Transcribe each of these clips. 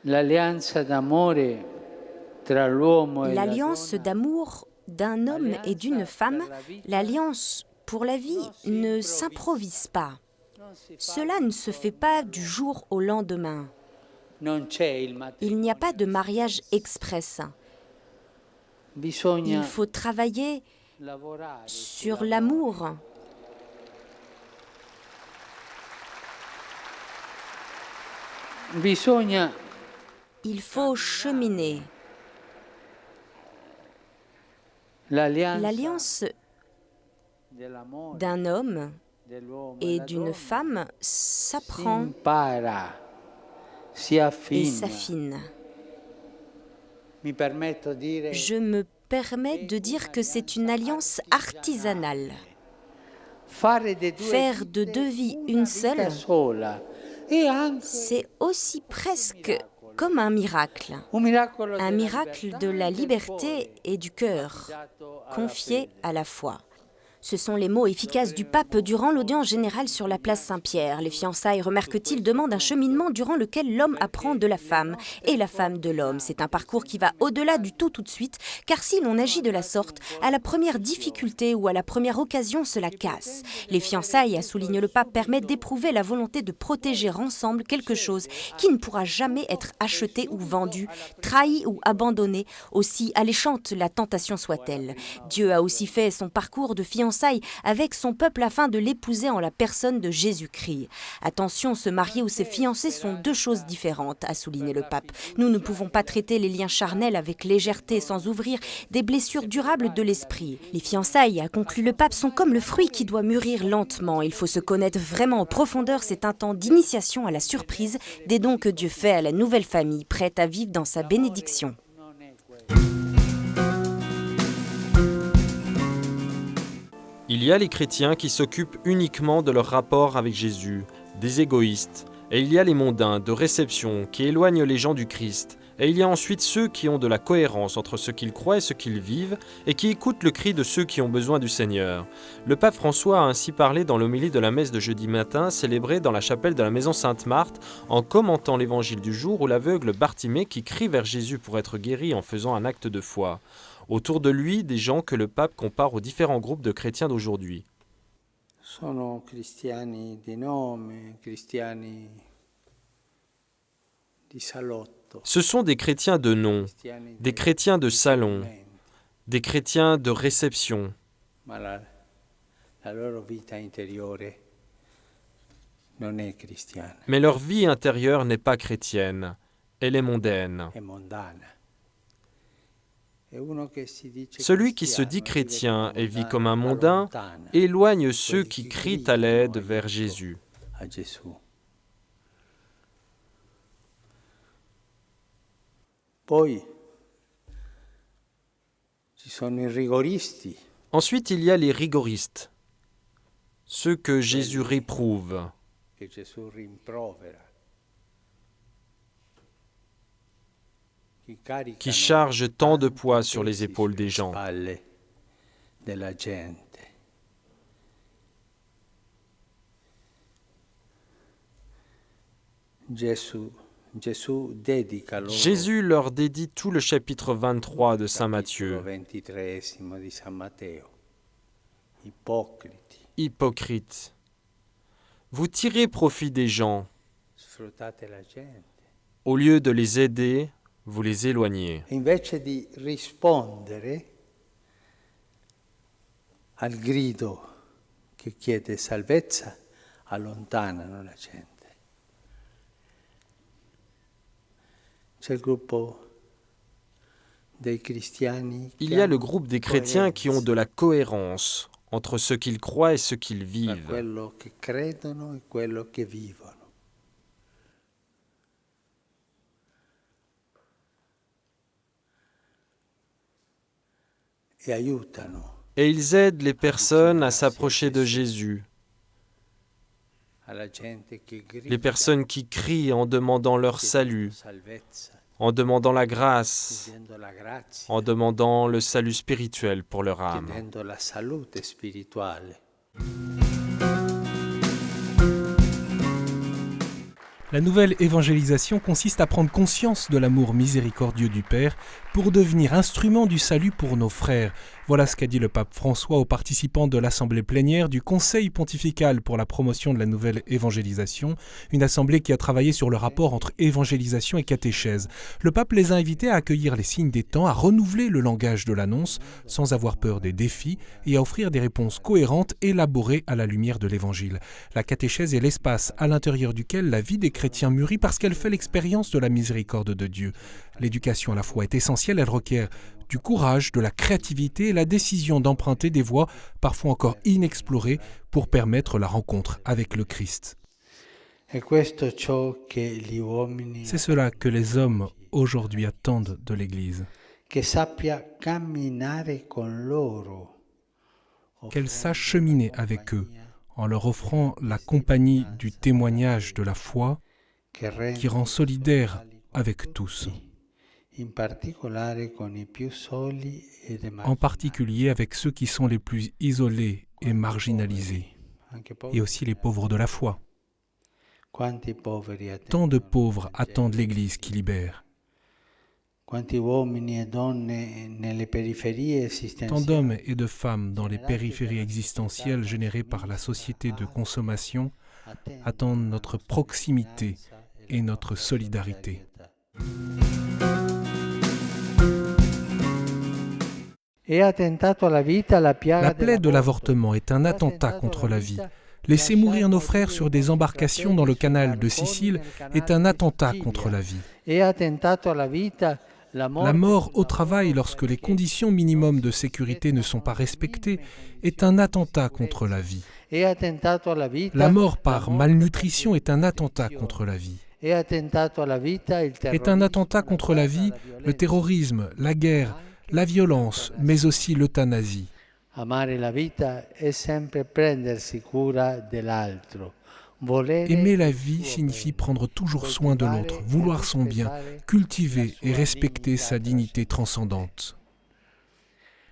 L'alleanza d'amore tra l'uomo e la L'alliance donna, d'amour d'un homme et d'une femme, l'alliance pour la vie ne s'improvise pas. Cela ne se fait pas du jour au lendemain. non c'è il Il n'y a pas de matrimonio mariage express. Il faut travailler lavorare, sur l'amour. bisogna Il faut cheminer. L'alliance dell'amore d'un homme dell'uomo et la d'une donna femme s'apprend impara, si et affina. s'affine. Mi permetto di dire Je me permets de dire que c'est une alliance artisanale. fare de due Faire de vite deux vies una une vita seule, sola e anche c'est aussi presque comme un miracle. un miracolo Un della miracle libertà de la e del liberté cuore, et du cœur, dato alla confié fede. à la foi. Ce sont les mots efficaces du pape durant l'audience générale sur la place Saint-Pierre. Les fiançailles, remarque-t-il, demandent un cheminement durant lequel l'homme apprend de la femme et la femme de l'homme. C'est un parcours qui va au-delà du tout de suite, car si l'on agit de la sorte, à la première difficulté ou à la première occasion, cela casse. Les fiançailles, a souligné le pape, permettent d'éprouver la volonté de protéger ensemble quelque chose qui ne pourra jamais être acheté ou vendu, trahi ou abandonné, aussi alléchante la tentation soit-elle. Dieu a aussi fait son parcours de fiançailles avec son peuple afin de l'épouser en la personne de Jésus-Christ. Attention, se marier ou se fiancer sont deux choses différentes, a souligné le pape. Nous ne pouvons pas traiter les liens charnels avec légèreté sans ouvrir des blessures durables de l'esprit. Les fiançailles, a conclu le pape, sont comme le fruit qui doit mûrir lentement. Il faut se connaître vraiment en profondeur. C'est un temps d'initiation à la surprise, des dons que Dieu fait à la nouvelle famille, prête à vivre dans sa bénédiction. Non è quello. Il y a les chrétiens qui s'occupent uniquement de leur rapport avec Jésus, des égoïstes, et il y a les mondains de réception qui éloignent les gens du Christ, et il y a ensuite ceux qui ont de la cohérence entre ce qu'ils croient et ce qu'ils vivent, et qui écoutent le cri de ceux qui ont besoin du Seigneur. Le pape François a ainsi parlé dans l'homélie de la messe de jeudi matin, célébrée dans la chapelle de la maison Sainte-Marthe, en commentant l'évangile du jour où l'aveugle Bartimée qui crie vers Jésus pour être guéri en faisant un acte de foi. Autour de lui, des gens que le pape compare aux différents groupes de chrétiens d'aujourd'hui. Sono cristiani di nome, cristiani di salotto, Ce sont des chrétiens de nom, cristiani des chrétiens de salon, des chrétiens de réception. ma la loro vita interiore non è cristiana, Mais leur vie intérieure n'est pas chrétienne, elle est mondaine. è mondana. E uno che si dice Celui qui se dit chrétien et vit comme un mondain éloigne ceux qui crient à l'aide vers Jésus. a Gesù. Poi ci sono i rigoristi, Ensuite, il y a les rigoristes, ceux que Jésus réprouve, che Gesù rimprovera, qui chargent tant de poids sur les épaules des gens. spalle della gente. Gesù dedica loro Jésus leur dédie tout le chapitre 23 de Saint capitolo Matthieu. 23 di San Matteo. Ipocriti, Hypocrites, vous tirez profit des gens. sfruttate la gente. Au lieu de les aider, vous les éloignez. E invece di rispondere al grido che chiede salvezza, allontanano la gente. C'è il gruppo dei cristiani Il che y a le hanno groupe des chrétiens qui ont de la cohérence entre ce qu'ils croient et ce qu'ils tra vivent. quello che credono e quello che vivono. E aiutano Et ils aident les personnes à s'approcher de Jésus, alla gente che grida les personnes qui crient en demandant leur salut, salvezza, en demandant la grâce, chiedendo la grazia, en demandant le salut spirituel pour leur âme. chiedendo la salute spirituale. La nouvelle évangélisation consiste à prendre conscience de l'amour miséricordieux du Père pour devenir instrument du salut pour nos frères. Voilà ce qu'a dit le pape François aux participants de l'assemblée plénière du Conseil pontifical pour la promotion de la nouvelle évangélisation, une assemblée qui a travaillé sur le rapport entre évangélisation et catéchèse. Le pape les a invités à accueillir les signes des temps, à renouveler le langage de l'annonce sans avoir peur des défis et à offrir des réponses cohérentes élaborées à la lumière de l'évangile. La catéchèse est l'espace à l'intérieur duquel la vie des chrétiens mûrit parce qu'elle fait l'expérience de la miséricorde de Dieu. L'éducation à la foi est essentielle, elle requiert du courage, de la créativité et la décision d'emprunter des voies parfois encore inexplorées pour permettre la rencontre avec le Christ. C'est cela que les hommes aujourd'hui attendent de l'Église. Qu'elle sache cheminer avec eux en leur offrant la compagnie du témoignage de la foi qui rend solidaire avec tous, en particulier avec ceux qui sont les plus isolés et marginalisés, et aussi les pauvres de la foi. Tant de pauvres attendent l'Église qui libère. Tant d'hommes et de femmes dans les périphéries existentielles générées par la société de consommation attendent notre proximité et notre solidarité. La plaie de l'avortement est un attentat contre la vie. Laisser mourir nos frères sur des embarcations dans le canal de Sicile est un attentat contre la vie. La mort au travail lorsque les conditions minimum de sécurité ne sont pas respectées est un attentat contre la vie. La mort par malnutrition est un attentat contre la vie. Est un attentat contre la vie le terrorisme, la guerre, la violence, mais aussi l'euthanasie. Aimer la vie signifie prendre toujours soin de l'autre, vouloir son bien, cultiver et respecter sa dignité transcendante.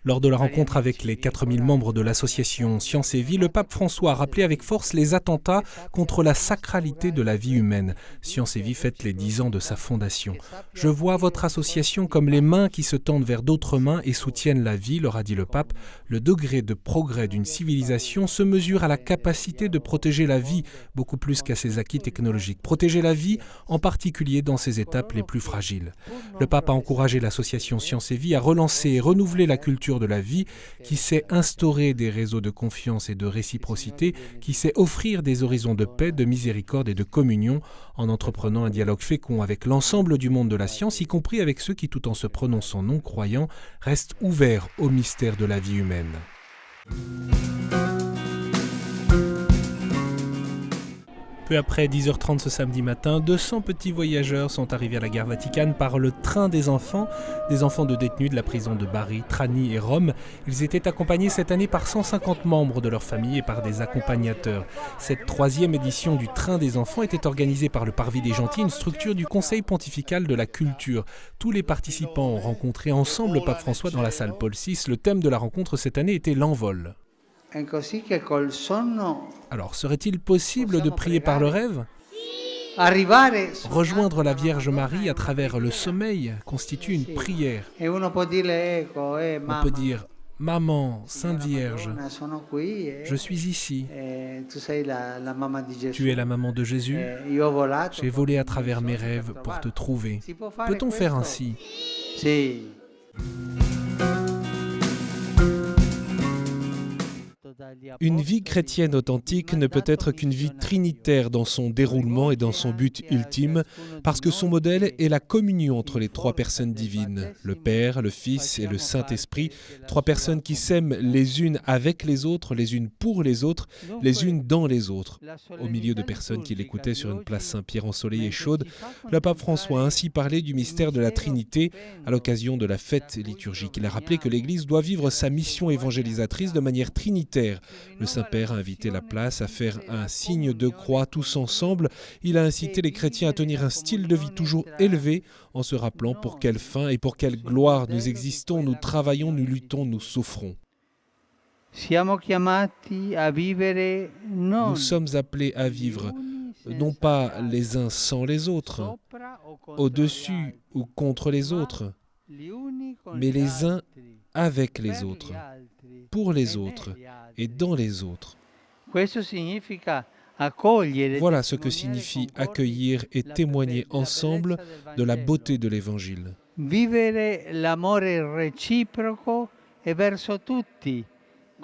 Lors de la rencontre avec les 4000 membres de l'association Science et Vie, le pape François a rappelé avec force les attentats contre la sacralité de la vie humaine. Science et Vie fête les 10 ans de sa fondation. « Je vois votre association comme les mains qui se tendent vers d'autres mains et soutiennent la vie », leur a dit le pape. Le degré de progrès d'une civilisation se mesure à la capacité de protéger la vie, beaucoup plus qu'à ses acquis technologiques. Protéger la vie, en particulier dans ses étapes les plus fragiles. Le pape a encouragé l'association Science et Vie à relancer et renouveler la culture de la vie, qui sait instaurer des réseaux de confiance et de réciprocité, qui sait offrir des horizons de paix, de miséricorde et de communion, en entreprenant un dialogue fécond avec l'ensemble du monde de la science, y compris avec ceux qui, tout en se prononçant non-croyants, restent ouverts au mystère de la vie humaine. Peu après 10h30 ce samedi matin, 200 petits voyageurs sont arrivés à la gare Vaticane par le train des enfants de détenus de la prison de Bari, Trani et Rome. Ils étaient accompagnés cette année par 150 membres de leur famille et par des accompagnateurs. Cette 3e édition du train des enfants était organisée par le Parvis des Gentils, une structure du Conseil pontifical de la culture. Tous les participants ont rencontré ensemble le pape François dans la salle Paul VI. Le thème de la rencontre cette année était l'envol. Alors, serait-il possible de prier par le rêve ? Rejoindre la Vierge Marie à travers le sommeil constitue une prière. On peut dire « Maman, Sainte Vierge, je suis ici. Tu es la maman de Jésus. J'ai volé à travers mes rêves pour te trouver. » Peut-on faire ainsi ? Une vie chrétienne authentique ne peut être qu'une vie trinitaire dans son déroulement et dans son but ultime, parce que son modèle est la communion entre les 3 personnes divines, le Père, le Fils et le Saint-Esprit, 3 personnes qui s'aiment les unes avec les autres, les unes pour les autres, les unes dans les autres. Au milieu de personnes qui l'écoutaient sur une place Saint-Pierre ensoleillée et chaude, le pape François a ainsi parlé du mystère de la Trinité à l'occasion de la fête liturgique. Il a rappelé que l'Église doit vivre sa mission évangélisatrice de manière trinitaire. Le Saint-Père a invité la place à faire un signe de croix tous ensemble. Il a incité les chrétiens à tenir un style de vie toujours élevé en se rappelant pour quelle fin et pour quelle gloire nous existons, nous travaillons, nous luttons, nous souffrons. Nous sommes appelés à vivre non pas les uns sans les autres, au-dessus ou contre les autres, mais les uns avec les autres, pour les autres et dans les autres. Voilà ce que signifie accueillir et témoigner ensemble de la beauté de l'Évangile.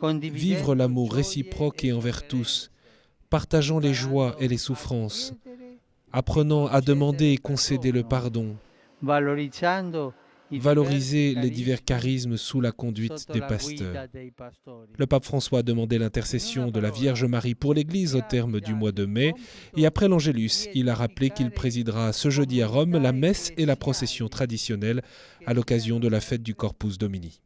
Vivre l'amour réciproque et envers tous, partageant les joies et les souffrances, apprenant à demander et concéder le pardon, valoriser les divers charismes sous la conduite des pasteurs. Le pape François a demandé l'intercession de la Vierge Marie pour l'Église au terme du mois de mai, et après l'Angélus, il a rappelé qu'il présidera ce jeudi à Rome la messe et la procession traditionnelle à l'occasion de la fête du Corpus Domini.